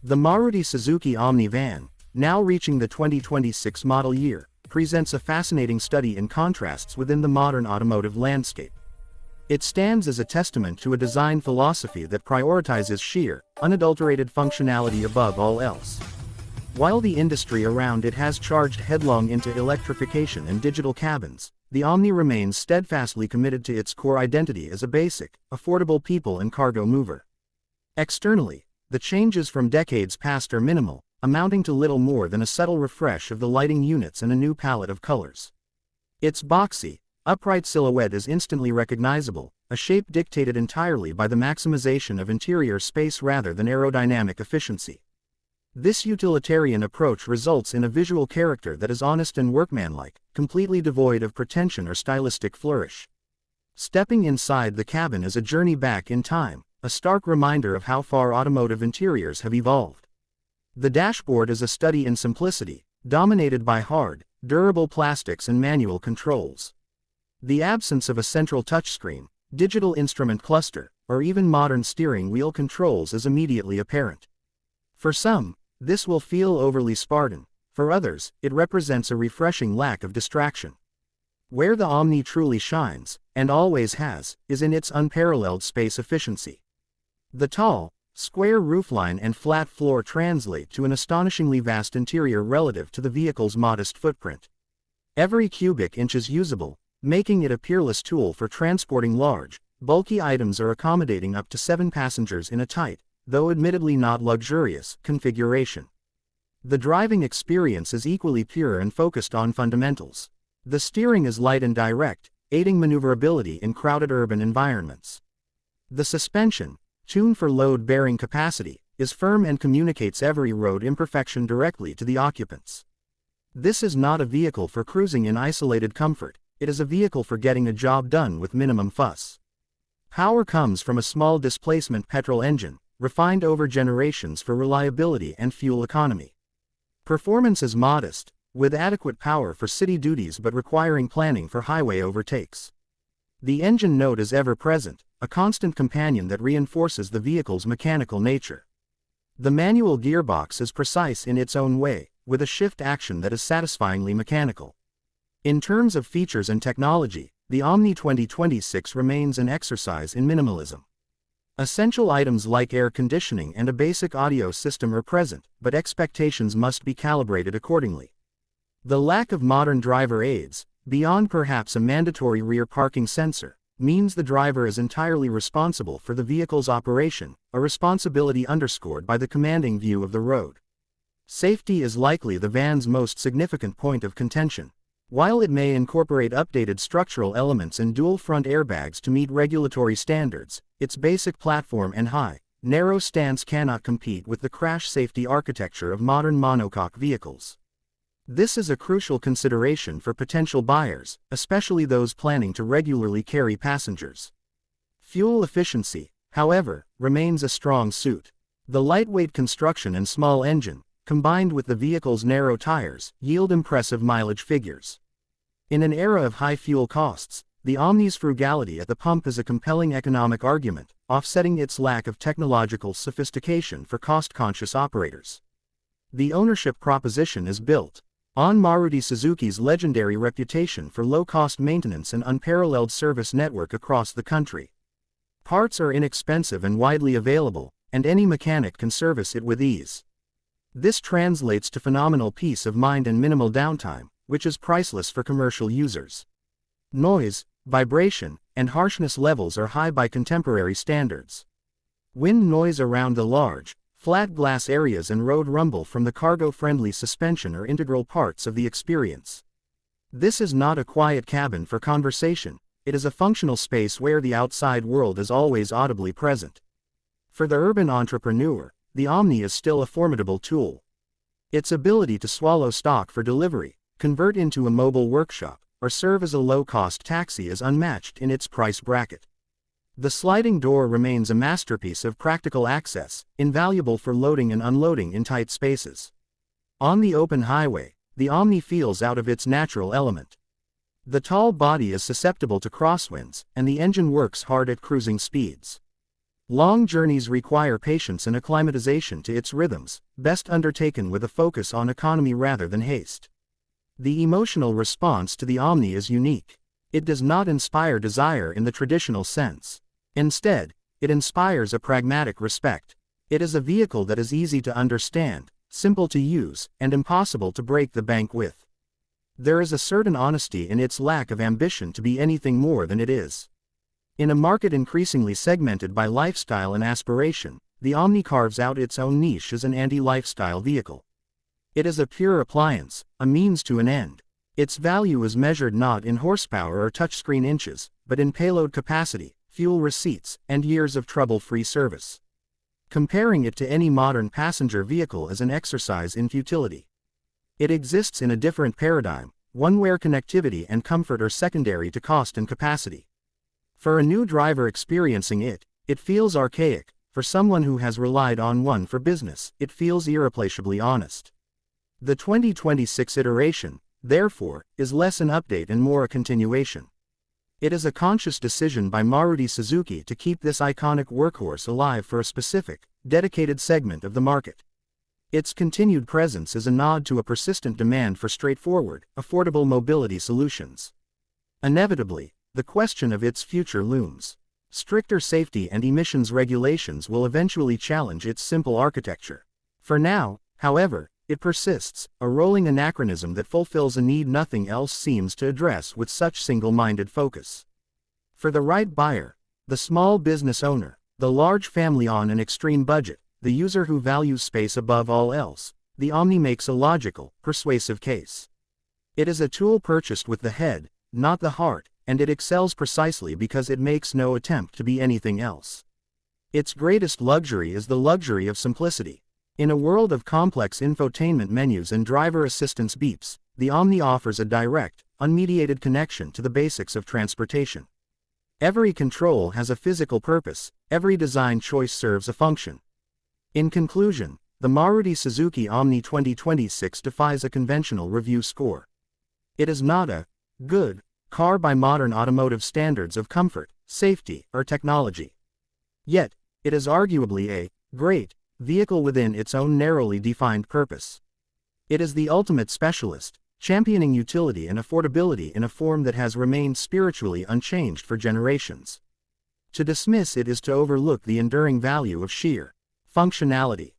The Maruti Suzuki Omni van, now reaching the 2026 model year, presents a fascinating study in contrasts within the modern automotive landscape. It stands as a testament to a design philosophy that prioritizes sheer, unadulterated functionality above all else. While the industry around it has charged headlong into electrification and digital cabins, the Omni remains steadfastly committed to its core identity as a basic, affordable people and cargo mover. Externally, the changes from decades past are minimal, amounting to little more than a subtle refresh of the lighting units and a new palette of colors. Its boxy, upright silhouette is instantly recognizable, a shape dictated entirely by the maximization of interior space rather than aerodynamic efficiency. This utilitarian approach results in a visual character that is honest and workmanlike, completely devoid of pretension or stylistic flourish. Stepping inside the cabin is a journey back in time, a stark reminder of how far automotive interiors have evolved. The dashboard is a study in simplicity, dominated by hard, durable plastics and manual controls. The absence of a central touchscreen, digital instrument cluster, or even modern steering wheel controls is immediately apparent. For some, this will feel overly Spartan. For others, it represents a refreshing lack of distraction. Where the Omni truly shines, and always has, is in its unparalleled space efficiency. The tall, square roofline and flat floor translate to an astonishingly vast interior relative to the vehicle's modest footprint. Every cubic inch is usable, making it a peerless tool for transporting large, bulky items or accommodating up to 7 passengers in a tight, though admittedly not luxurious, configuration. The driving experience is equally pure and focused on fundamentals. The steering is light and direct, aiding maneuverability in crowded urban environments. The suspension, tuned for load-bearing capacity, is firm and communicates every road imperfection directly to the occupants. This is not a vehicle for cruising in isolated comfort, it is a vehicle for getting a job done with minimum fuss. Power comes from a small displacement petrol engine, refined over generations for reliability and fuel economy. Performance is modest, with adequate power for city duties but requiring planning for highway overtakes. The engine note is ever present, a constant companion that reinforces the vehicle's mechanical nature. The manual gearbox is precise in its own way, with a shift action that is satisfyingly mechanical. In terms of features and technology, the Omni 2026 remains an exercise in minimalism. Essential items like air conditioning and a basic audio system are present, but expectations must be calibrated accordingly. The lack of modern driver aids, beyond perhaps a mandatory rear parking sensor, means the driver is entirely responsible for the vehicle's operation, a responsibility underscored by the commanding view of the road. Safety is likely the van's most significant point of contention. While it may incorporate updated structural elements and dual front airbags to meet regulatory standards, its basic platform and high, narrow stance cannot compete with the crash safety architecture of modern monocoque vehicles. This is a crucial consideration for potential buyers, especially those planning to regularly carry passengers. Fuel efficiency, however, remains a strong suit. The lightweight construction and small engine, combined with the vehicle's narrow tires, yield impressive mileage figures. In an era of high fuel costs, the Omni's frugality at the pump is a compelling economic argument, offsetting its lack of technological sophistication for cost-conscious operators. The ownership proposition is built on Maruti Suzuki's legendary reputation for low-cost maintenance and unparalleled service network across the country. Parts are inexpensive and widely available, and any mechanic can service it with ease. This translates to phenomenal peace of mind and minimal downtime, which is priceless for commercial users. Noise, vibration, and harshness levels are high by contemporary standards. Wind noise around the large, flat glass areas and road rumble from the cargo-friendly suspension are integral parts of the experience. This is not a quiet cabin for conversation, it is a functional space where the outside world is always audibly present. For the urban entrepreneur, the Omni is still a formidable tool. Its ability to swallow stock for delivery, convert into a mobile workshop, or serve as a low-cost taxi is unmatched in its price bracket. The sliding door remains a masterpiece of practical access, invaluable for loading and unloading in tight spaces. On the open highway, the Omni feels out of its natural element. The tall body is susceptible to crosswinds, and the engine works hard at cruising speeds. Long journeys require patience and acclimatization to its rhythms, best undertaken with a focus on economy rather than haste. The emotional response to the Omni is unique. It does not inspire desire in the traditional sense. Instead, it inspires a pragmatic respect. It is a vehicle that is easy to understand, simple to use, and impossible to break the bank with. There is a certain honesty in its lack of ambition to be anything more than it is. In a market increasingly segmented by lifestyle and aspiration, the Omni carves out its own niche as an anti-lifestyle vehicle. It is a pure appliance, a means to an end. Its value is measured not in horsepower or touchscreen inches, but in payload capacity, fuel receipts, and years of trouble-free service. Comparing it to any modern passenger vehicle is an exercise in futility. It exists in a different paradigm, one where connectivity and comfort are secondary to cost and capacity. For a new driver experiencing it, it feels archaic. For someone who has relied on one for business, it feels irreplaceably honest. The 2026 iteration, therefore, is less an update and more a continuation. It is a conscious decision by Maruti Suzuki to keep this iconic workhorse alive for a specific, dedicated segment of the market. Its continued presence is a nod to a persistent demand for straightforward, affordable mobility solutions. Inevitably, the question of its future looms. Stricter safety and emissions regulations will eventually challenge its simple architecture. For now, however, it persists, a rolling anachronism that fulfills a need nothing else seems to address with such single-minded focus. For the right buyer, the small business owner, the large family on an extreme budget, the user who values space above all else, the Omni makes a logical, persuasive case. It is a tool purchased with the head, not the heart, and it excels precisely because it makes no attempt to be anything else. Its greatest luxury is the luxury of simplicity. In a world of complex infotainment menus and driver assistance beeps, the Omni offers a direct, unmediated connection to the basics of transportation. Every control has a physical purpose, every design choice serves a function. In conclusion, the Maruti Suzuki Omni 2026 defies a conventional review score. It is not a good car by modern automotive standards of comfort, safety, or technology. Yet, it is arguably a great vehicle within its own narrowly defined purpose. It is the ultimate specialist, championing utility and affordability in a form that has remained spiritually unchanged for generations. To dismiss it is to overlook the enduring value of sheer functionality.